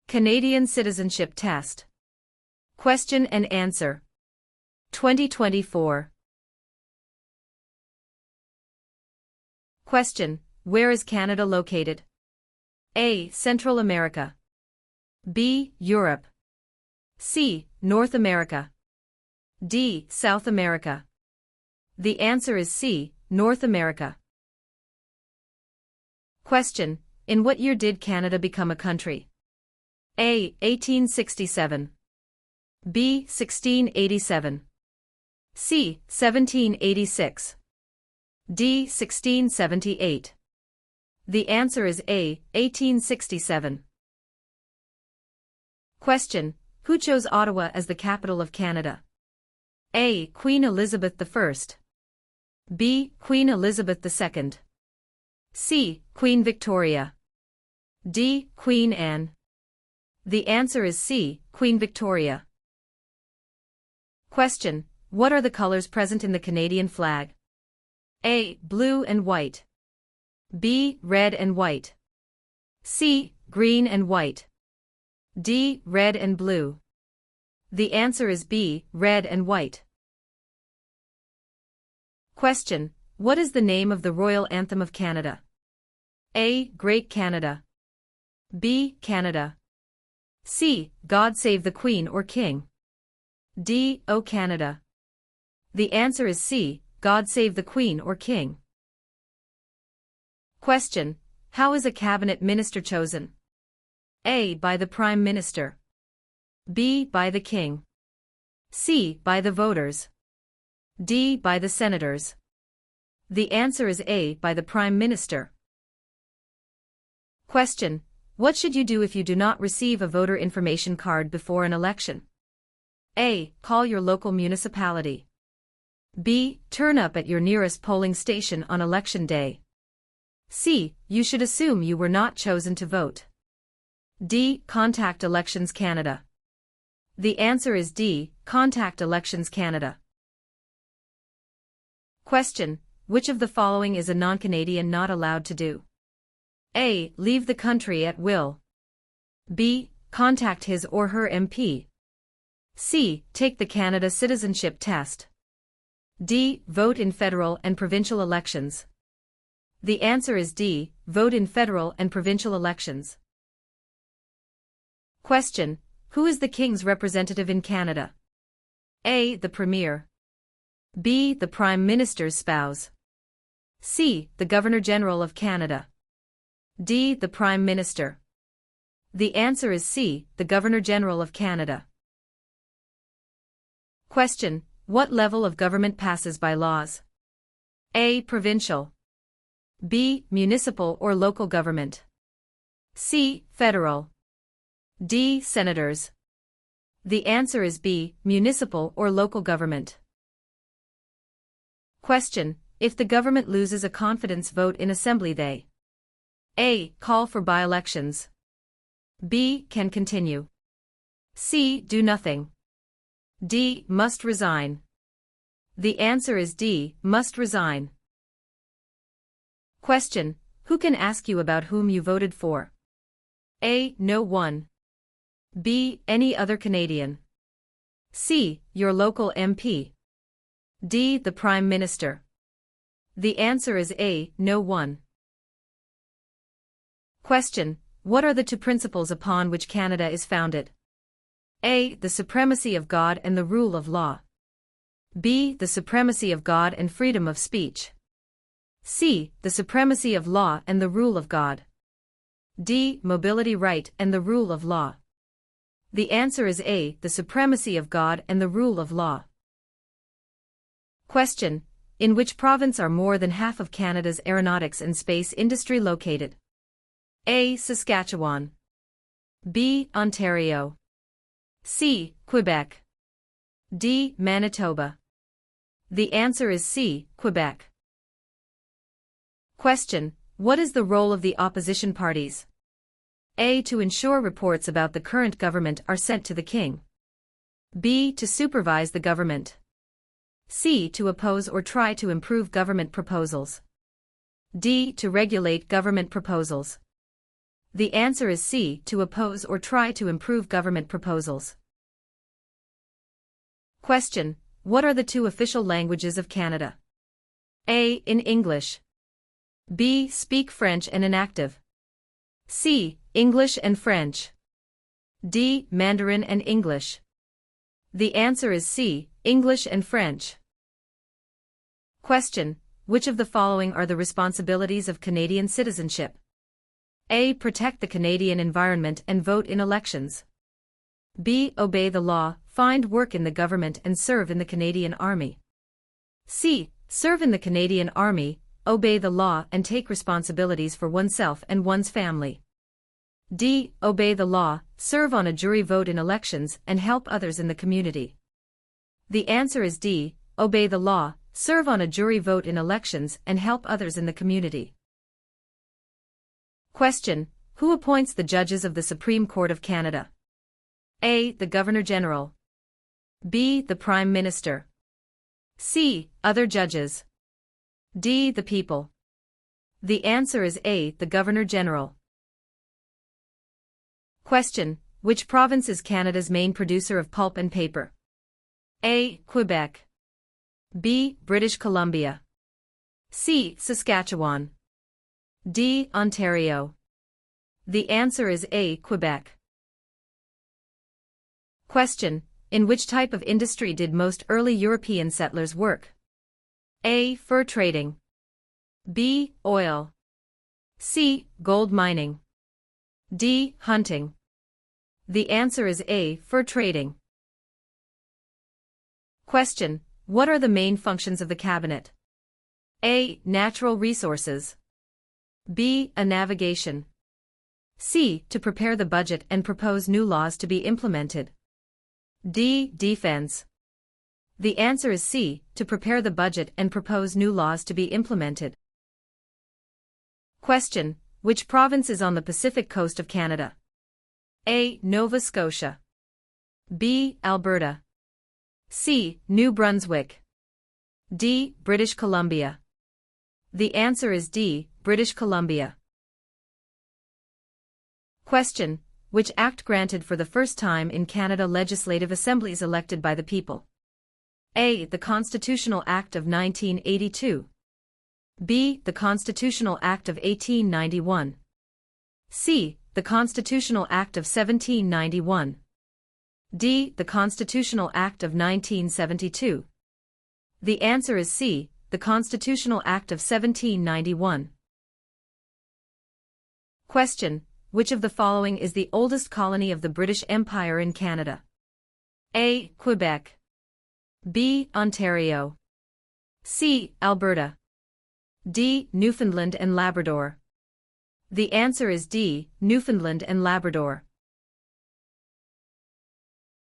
Canadian Citizenship Test. Question and Answer. 2024. Question: Where is Canada located? A. Central America. B. Europe. C. North America. D. South America. The answer is C. North America. Question: In what year did Canada become a country? A. 1867. B. 1687. C. 1786. D. 1678. The answer is A. 1867. Question: Who chose Ottawa as the capital of Canada? A. Queen Elizabeth I. B. Queen Elizabeth II. C. Queen Victoria. D. Queen Anne. The answer is C. Queen Victoria. Question: What are the colors present in the Canadian flag? A. Blue and white. B. Red and white. C. Green and white. D. Red and blue. The answer is B. Red and white. Question: What is the name of the royal anthem of Canada? A. Great Canada. B. Canada. C. God Save the Queen or King. D. O Canada. The answer is C. God Save the Queen or King. Question: How is a cabinet minister chosen? A. By the Prime Minister. B. By the King. C. By the voters. D. By the senators. The answer is A. By the Prime Minister. Question: What should you do if you do not receive a voter information card before an election? A. Call your local municipality. B. Turn up at your nearest polling station on election day. C. You should assume you were not chosen to vote. D. Contact Elections Canada. The answer is D. Contact Elections Canada. Question: Which of the following is a non-Canadian not allowed to do? A. Leave the country at will. B. Contact his or her MP. C. Take the Canada Citizenship Test. D. Vote in federal and provincial elections. The answer is D. Vote in federal and provincial elections. Question: Who is the King's representative in Canada? A. The Premier. B. The Prime Minister's spouse. C. The Governor-General of Canada. D. The Prime Minister. The answer is C. The Governor-General of Canada. Question: What level of government passes by laws? A. Provincial. B. Municipal or local government. C. Federal. D. Senators. The answer is B. Municipal or local government. Question: If the government loses a confidence vote in Assembly, they A. Call for by-elections. B. Can continue. C. Do nothing. D. Must resign. The answer is D. Must resign. Question: Who can ask you about whom you voted for? A. No one. B. Any other Canadian. C. Your local MP. D. The Prime Minister. The answer is A. No one. Question: What are the two principles upon which Canada is founded? A. The supremacy of God and the rule of law. B. The supremacy of God and freedom of speech. C. The supremacy of law and the rule of God. D. Mobility right and the rule of law. The answer is A. The supremacy of God and the rule of law. Question: In which province are more than half of Canada's aeronautics and space industry located? A. Saskatchewan. B. Ontario. C. Quebec. D. Manitoba. The answer is C. Quebec. Question: What is the role of the opposition parties? A. To ensure reports about the current government are sent to the King. B. To supervise the government. C. To oppose or try to improve government proposals. D. To regulate government proposals. The answer is C. To oppose or try to improve government proposals. Question: what are the two official languages of Canada? A. In English. B. Speak French and inactive. C. English and French. D. Mandarin and English. The answer is C. English and French. Question: which of the following are the responsibilities of Canadian citizenship? A. Protect the Canadian environment and vote in elections. B. Obey the law, find work in the government and serve in the Canadian Army. C. Serve in the Canadian Army, obey the law and take responsibilities for oneself and one's family. D. Obey the law, serve on a jury, vote in elections, and help others in the community. The answer is D. Obey the law, serve on a jury, vote in elections, and help others in the community. Question: who appoints the judges of the Supreme Court of Canada? A. The Governor-General. B. The Prime Minister. C. Other judges. D. The people. The answer is A. The Governor-General. Question: which province is Canada's main producer of pulp and paper? A. Quebec. B. British Columbia. C. Saskatchewan. D. Ontario. The answer is A. Quebec. Question: in which type of industry did most early European settlers work? A. Fur trading. B. Oil. C. Gold mining. D. Hunting. The answer is A. Fur trading. Question: what are the main functions of the Cabinet? A. Natural resources. B. A navigation. C. To prepare the budget and propose new laws to be implemented. D. Defense. The answer is C. To prepare the budget and propose new laws to be implemented. Question: which province is on the Pacific coast of Canada? A. Nova Scotia. B. Alberta. C. New Brunswick. D. British Columbia. The answer is D. British Columbia. Question: which act granted for the first time in Canada legislative assemblies elected by the people? A. The Constitutional Act of 1982. B. The Constitutional Act of 1891. C. The Constitutional Act of 1791. D. The Constitutional Act of 1972. The answer is C. The Constitutional Act of 1791. Question: which of the following is the oldest colony of the British Empire in Canada? A. Quebec. B. Ontario. C. Alberta. D. Newfoundland and Labrador. The answer is D. Newfoundland and Labrador.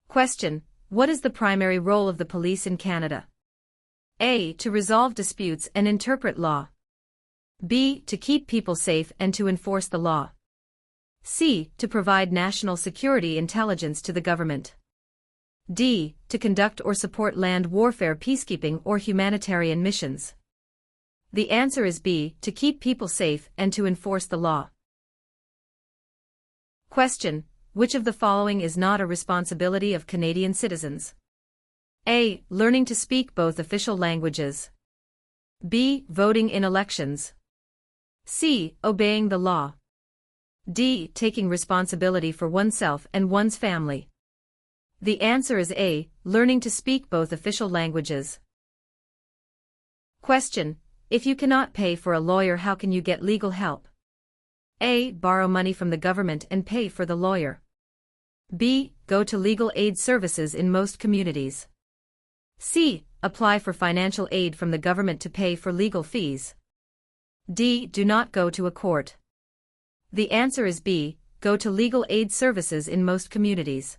Question: what is the primary role of the police in Canada? A. To resolve disputes and interpret law. B. To keep people safe and to enforce the law. C. To provide national security intelligence to the government. D. To conduct or support land warfare, peacekeeping, or humanitarian missions. The answer is B. To keep people safe and to enforce the law. Question: which of the following is not a responsibility of Canadian citizens? A. Learning to speak both official languages. B. Voting in elections. C. Obeying the law. D. Taking responsibility for oneself and one's family. The answer is A. Learning to speak both official languages. Question: if you cannot pay for a lawyer, how can you get legal help? A. Borrow money from the government and pay for the lawyer. B. Go to legal aid services in most communities. C. Apply for financial aid from the government to pay for legal fees. D. Do not go to a court. The answer is B. Go to legal aid services in most communities.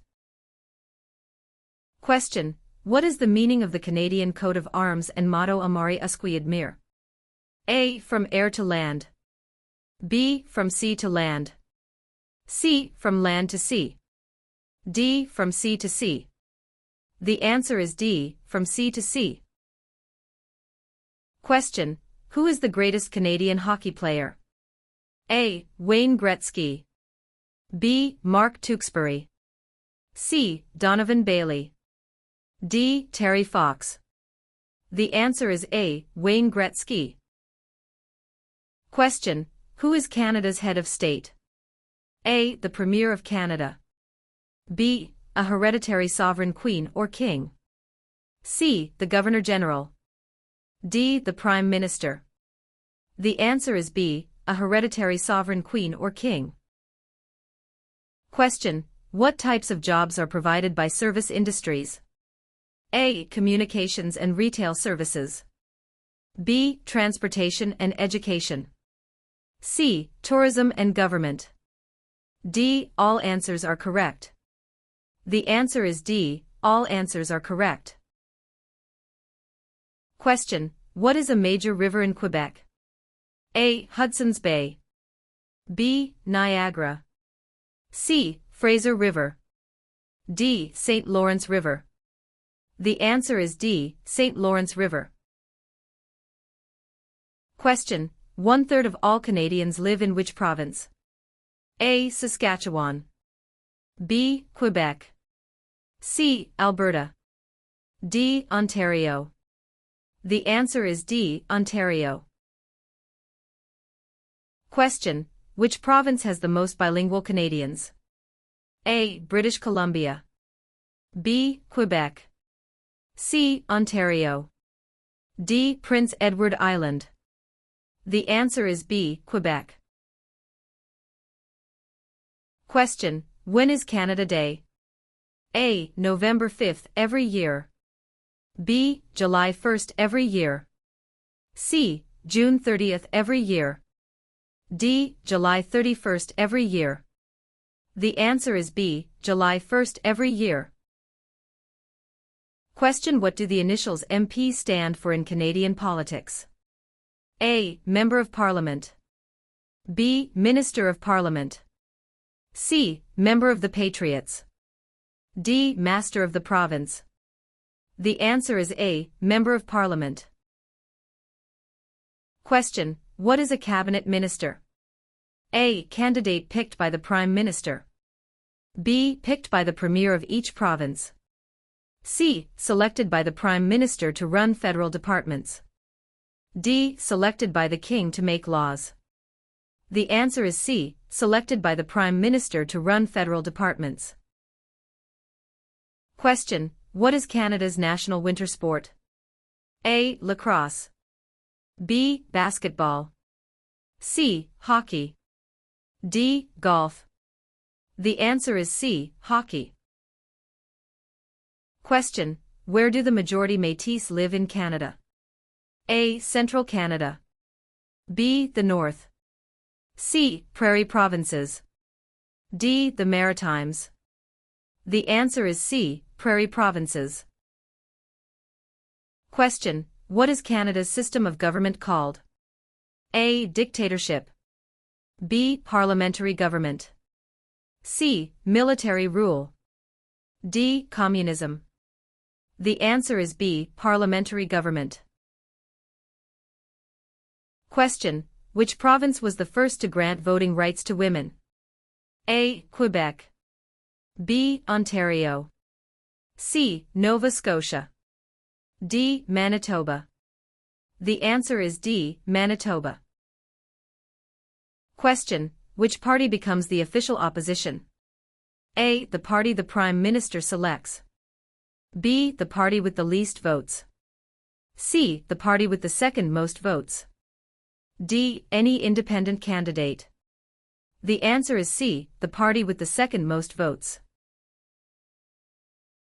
Question: what is the meaning of the Canadian coat of arms and motto Amari Usqui Admire? A. From air to land. B. From sea to land. C. From land to sea. D. From sea to sea. The answer is D. From sea to sea. Question: who is the greatest Canadian hockey player? A. Wayne Gretzky. B. Mark Tewksbury. C. Donovan Bailey. D. Terry Fox. The answer is A. Wayne Gretzky. Question: who is Canada's head of state? A. The Premier of Canada. B. A hereditary sovereign queen or king. C. The Governor-General. D. The Prime Minister. The answer is B. A hereditary sovereign queen or king. Question: what types of jobs are provided by service industries? A. Communications and retail services. B. Transportation and education. C. Tourism and government. D. All answers are correct. The answer is D. All answers are correct. Question: what is a major river in Quebec? A. Hudson's Bay. B. Niagara. C. Fraser River. D. St. Lawrence River. The answer is D. St. Lawrence River. Question: 1/3 of all Canadians live in which province? A. Saskatchewan. B. Quebec. C. Alberta. D. Ontario. The answer is D. Ontario. Question: which province has the most bilingual Canadians? A. British Columbia. B. Quebec. C. Ontario. D. Prince Edward Island. The answer is B. Quebec. Question: when is Canada Day? A. November 5th every year. B. July 1st every year. C. June 30th every year. D. July 31st every year. The answer is B. July 1st every year. Question: what do the initials MP stand for in Canadian politics? A. Member of Parliament. B. Minister of Parliament. C. Member of the Patriots. D. Master of the Province. The answer is A. Member of Parliament. Question: what is a cabinet minister? A. Candidate picked by the Prime Minister. B. Picked by the Premier of each province. C. Selected by the Prime Minister to run federal departments. D. Selected by the King to make laws. The answer is C. Selected by the Prime Minister to run federal departments. Question: what is Canada's national winter sport? A. Lacrosse. B. Basketball. C. Hockey. D. Golf. The answer is C. Hockey. Question: where do the majority Métis live in Canada? A. Central Canada. B. The North. C. Prairie Provinces. D. The Maritimes. The answer is C. Prairie Provinces. Question: what is Canada's system of government called? A. Dictatorship. B. Parliamentary government. C. Military rule. D. Communism. The answer is B. Parliamentary government. Question: which province was the first to grant voting rights to women? A. Quebec. B. Ontario. C. Nova Scotia. D. Manitoba. The answer is D. Manitoba. Question: which party becomes the official opposition? A. The party the Prime Minister selects. B. The party with the least votes. C. The party with the second most votes. D. Any independent candidate. The answer is C. The party with the second most votes.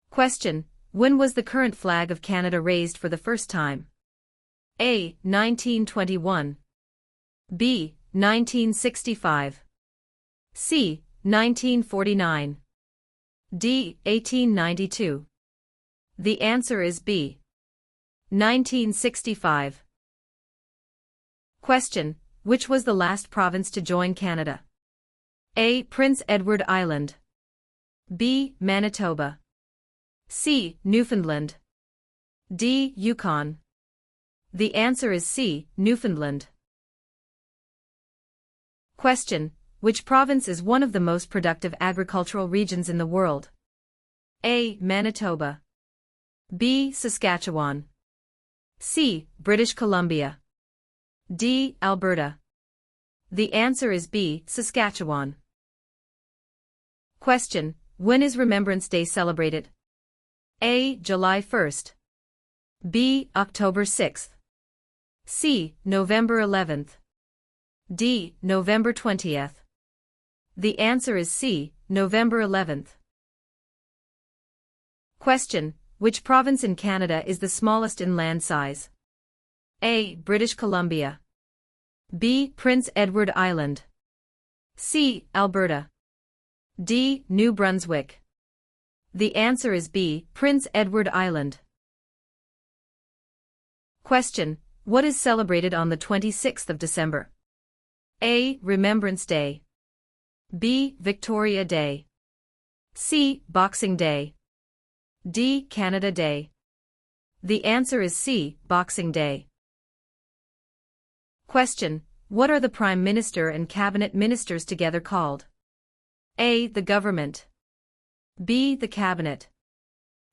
Question: when was the current flag of Canada raised for the first time? A. 1921. B. 1965. C. 1949. D. 1892. The answer is B. 1965. Question: which was the last province to join Canada? A. Prince Edward Island. B. Manitoba. C. Newfoundland. D. Yukon. The answer is C. Newfoundland. Question: Which province is one of the most productive agricultural regions in the world? A. Manitoba. B. Saskatchewan. C. British Columbia. D. Alberta. The answer is B. Saskatchewan. Question: when is Remembrance Day celebrated? A. July 1st. B. October 6th. C. November 11th. D. November 20th. The answer is C. November 11th. Question: which province in Canada is the smallest in land size? A. British Columbia. B. Prince Edward Island. C. Alberta. D. New Brunswick. The answer is B. Prince Edward Island. Question: what is celebrated on the 26th of December? A. Remembrance Day. B. Victoria Day. C. Boxing Day. D. Canada Day. The answer is C. Boxing Day. Question: what are the Prime Minister and Cabinet Ministers together called? A. The Government. B. The Cabinet.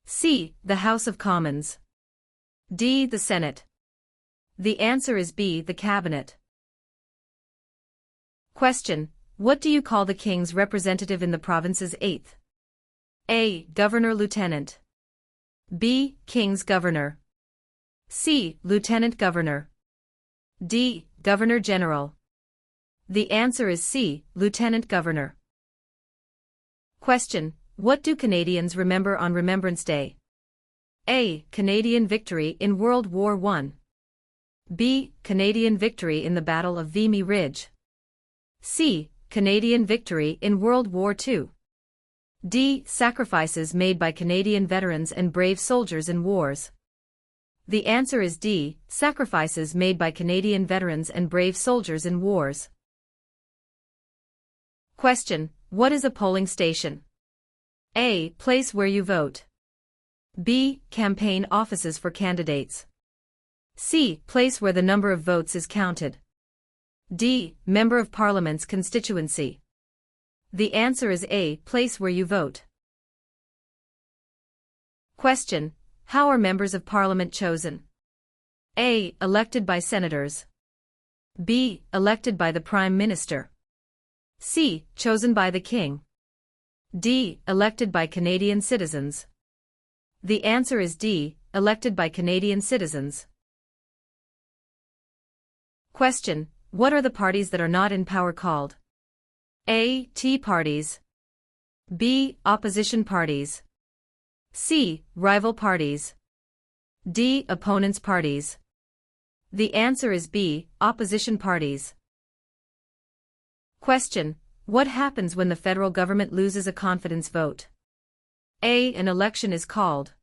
C. The House of Commons. D. The Senate. The answer is B. The Cabinet. Question: what do you call the King's representative in the province's 8th? A. Governor-Lieutenant. B. King's Governor. C. Lieutenant Governor. D. Governor-General. The answer is C. Lieutenant Governor. Question: what do Canadians remember on Remembrance Day? A. Canadian victory in World War I. B. Canadian victory in the Battle of Vimy Ridge. C. Canadian victory in World War II. D. Sacrifices made by Canadian veterans and brave soldiers in wars. The answer is D. Sacrifices made by Canadian veterans and brave soldiers in wars. Question: what is a polling station? A. Place where you vote. B. Campaign offices for candidates. C. Place where the number of votes is counted. D. Member of Parliament's constituency. The answer is A. Place where you vote. Question: how are members of Parliament chosen? A. Elected by senators. B. Elected by the Prime Minister. C. Chosen by the King. D. Elected by Canadian citizens. The answer is D. Elected by Canadian citizens. Question: what are the parties that are not in power called? A. Tea parties. B. Opposition parties. C. Rival parties. D. Opponents parties. The answer is B. Opposition parties. Question: what happens when the federal government loses a confidence vote? A. An election is called.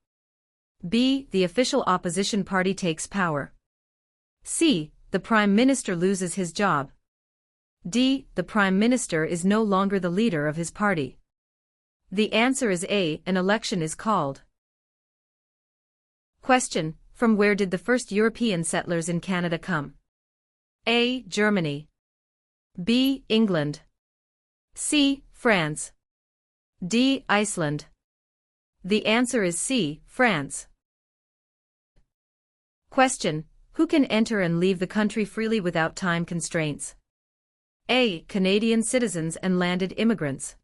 B. The official opposition party takes power. C. The Prime Minister loses his job. D. The Prime Minister is no longer the leader of his party. The answer is A. An election is called. Question: from where did the first European settlers in Canada come? A. Germany. B. England. C. France. D. Iceland. The answer is C. France. Question: who can enter and leave the country freely without time constraints? A. Canadian citizens and landed immigrants.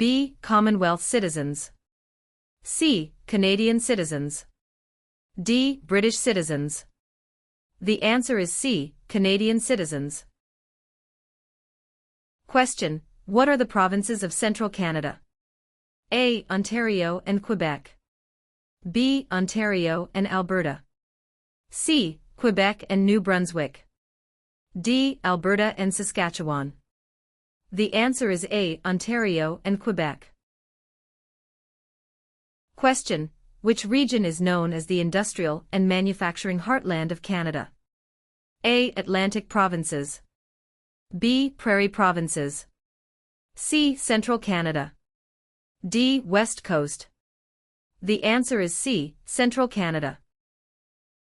B. Commonwealth citizens. C. Canadian citizens. D. British citizens. The answer is C. Canadian citizens. Question: what are the provinces of Central Canada? A. Ontario and Quebec. B. Ontario and Alberta. C. Quebec and New Brunswick. D. Alberta and Saskatchewan. The answer is A. Ontario and Quebec. Question: which region is known as the industrial and manufacturing heartland of Canada? A. Atlantic provinces. B. Prairie provinces. C. Central Canada. D. West Coast. The answer is C. Central Canada.